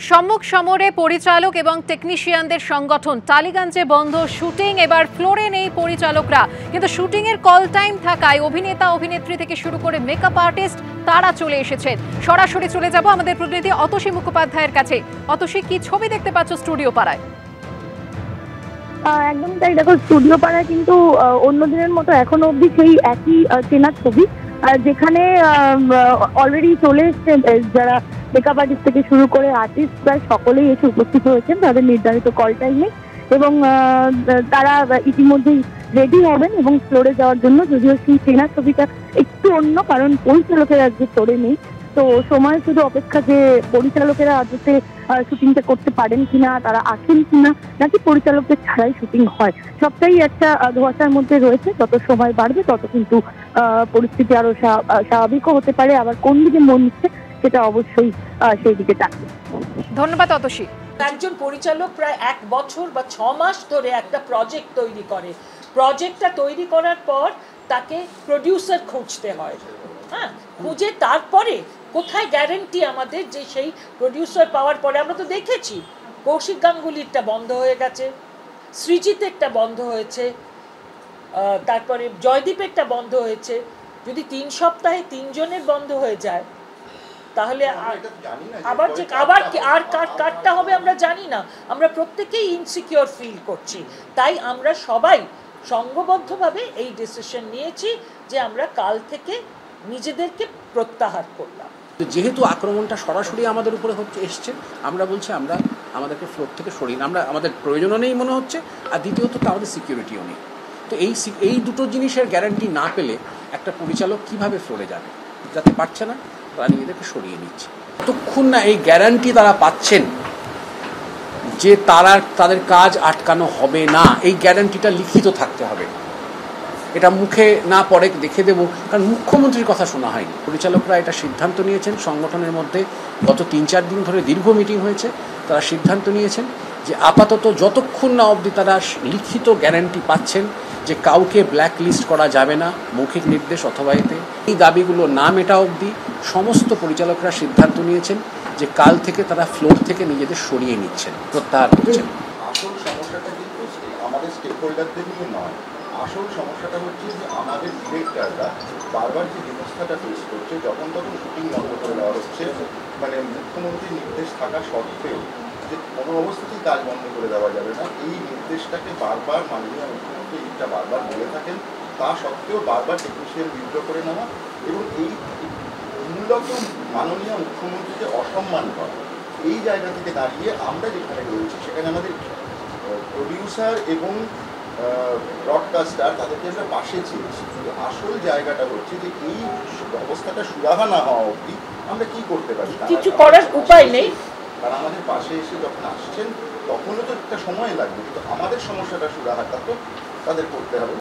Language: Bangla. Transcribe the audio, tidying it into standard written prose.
সম্মুখ সমরে পরিচালক এবং টেকনিশিয়ানদের সংগঠন টালিগঞ্জে বন্ধ শুটিং। এবার ফ্লোরে নেই পরিচালকরা, কিন্তু শুটিং এর কল টাইম থাকায় অভিনেতা অভিনেত্রী থেকে শুরু করে মেকআপ আর্টিস্ট তারা চলে এসেছেন। সরাসরি চলে যাব আমাদের প্রতিনিধি অতসী মুখোপাধ্যায়ের কাছে। অতসী, কি ছবি দেখতে পাচ্ছ স্টুডিও পাড়ায়? একদম তাই, দেখো স্টুডিও পাড়ায় কিন্তু অন্য দিনের মতো এখনো অবধি সেই একই চেনা ছবি, যেখানে অলরেডি চলে এসছে যারা মেকআপ আর্টিস্ট থেকে শুরু করে আর্টিস্ট প্রায় সকলেই এসে উপস্থিত হয়েছেন তাদের নির্ধারিত কল টাইমে, এবং তারা ইতিমধ্যেই রেডি হবেন এবং ফ্লোরে যাওয়ার জন্য। যদিও সেই চেনা ছবিটা একটু অন্য, কারণ পরিচালকের আজকে ফ্লোরে নেই। তো সময় শুধু অপেক্ষা যে পরিচালকেরা আজকে শুটিংটা করতে পারেন কিনা, তারা আসেন কিনা, নাকি পরিচালকদের ছাড়াই শুটিং হয়, সবটাই একটা ধোঁয়াশার মধ্যে রয়েছে। যত সময় বাড়বে তত কিন্তু পরিস্থিতি আরো স্বাভাবিকও হতে পারে। আবার কোন দিকে মন নিচ্ছে সেটা অবশ্যই সেই দিকে থাকবে। ধন্যবাদ অতসী। একজন পরিচালক প্রায় 1 বছর বা 6 মাস ধরে একটা প্রজেক্ট তৈরি করে। প্রজেক্টটা তৈরি করার পর তাকে প্রডিউসার খুঁজতে হয়, হ্যাঁ, খুঁজে তারপরে কোথায় গ্যারেন্টি আমাদের যে সেই প্রডিউসার পাওয়ার পরে? আমরা তো দেখেছি কৌশিক গাঙ্গুলিরটা বন্ধ হয়ে গেছে, সৃজিতেরটা বন্ধ হয়েছে, তারপরে জয়দীপেরটা বন্ধ হয়েছে। যদি 3 সপ্তাহে 3 জনের বন্ধ হয়ে যায়, তাহলে আবার যে আর কাটটা হবে আমরা জানি না। আমরা প্রত্যেকেই ইনসিকিউর ফিল করছি। তাই আমরা সবাই সংঘবদ্ধভাবে এই ডিসিশন নিয়েছি যে আমরা কাল থেকে নিজেদেরকে প্রত্যাহার করলাম। যেহেতু আক্রমণটা সরাসরি আমাদের উপরে এসছে, আমরা বলছি আমরা আমাদেরকে ফ্লোর থেকে সরিয়ে, আমরা আমাদের প্রয়োজনও নেই মনে হচ্ছে, আর দ্বিতীয়ত তো আমাদের সিকিউরিটিও নেই। তো এই দুটো জিনিসের গ্যারান্টি না পেলে একটা পরিচালক কিভাবে ফ্লোরে যাবে? যাতে পারছে না, তারা নিজেদেরকে সরিয়ে নিচ্ছে। যতক্ষণ না এই গ্যারান্টি তারা পাচ্ছেন যে তাদের কাজ আটকানো হবে না, এই গ্যারান্টিটা লিখিত থাকতে হবে। এটা মুখে না পড়ে দেখে দেবো, কারণ মুখ্যমন্ত্রীর কথা শোনা হয়নি। পরিচালকরা এটা সিদ্ধান্ত নিয়েছেন সংগঠনের মধ্যে, গত 3-4 দিন ধরে দীর্ঘ মিটিং হয়েছে। তারা সিদ্ধান্ত নিয়েছেন যে আপাতত যতক্ষণ না অবধি তারা লিখিত গ্যারান্টি পাচ্ছেন যে কাউকে ব্ল্যাক লিস্ট করা যাবে না, মৌখিক নির্দেশ অথবা এতে এই দাবিগুলো না মেটা অবধি সমস্ত পরিচালকরা সিদ্ধান্ত নিয়েছেন যে কাল থেকে তারা ফ্লোর থেকে নিজেদের সরিয়ে নিচ্ছেন, প্রত্যাহার করছেন। আসল সমস্যাটা কিন্তু আমাদের স্টেক হোল্ডারদের নিয়ে নয়। আসল সমস্যাটা হচ্ছে যে আমাদের ডিরেক্টররা বারবার যে ব্যবস্থাটা ফেস করছে, যখন তখন শুটিং বন্ধ করে দেওয়া হচ্ছে, মানে মুখ্যমন্ত্রীর নির্দেশ থাকা সত্ত্বেও যে কোনো অবস্থাতেই কাজ বন্ধ করে দেওয়া যাবে না, এই নির্দেশটাকে বারবার মাননীয় মুখ্যমন্ত্রী এটা বারবার বলে থাকেন। তা সত্ত্বেও বারবার টেকনিশিয়ান বিদ্রোহ করে নেওয়া এবং এই মূলত মাননীয় মুখ্যমন্ত্রীকে অসম্মান করা, এই জায়গা থেকে দাঁড়িয়ে আমরা যেখানে রয়েছি সেখানে আমাদের প্রডিউসার এবং ব্রডকাস্টার তাদেরকে আমরা পাশে চেয়েছি। কিন্তু আসল জায়গাটা হচ্ছে যে এই অবস্থাটা সুরাহা না হওয়া অবধি আমরা কি করতে পারি? কিছু করার উপায় নেই। তারা আমাদের পাশে এসে যখন আসছেন তখনও তো একটা সময় লাগবে, কিন্তু আমাদের সমস্যাটা সুরাহাটা তো তাদের করতে হবে।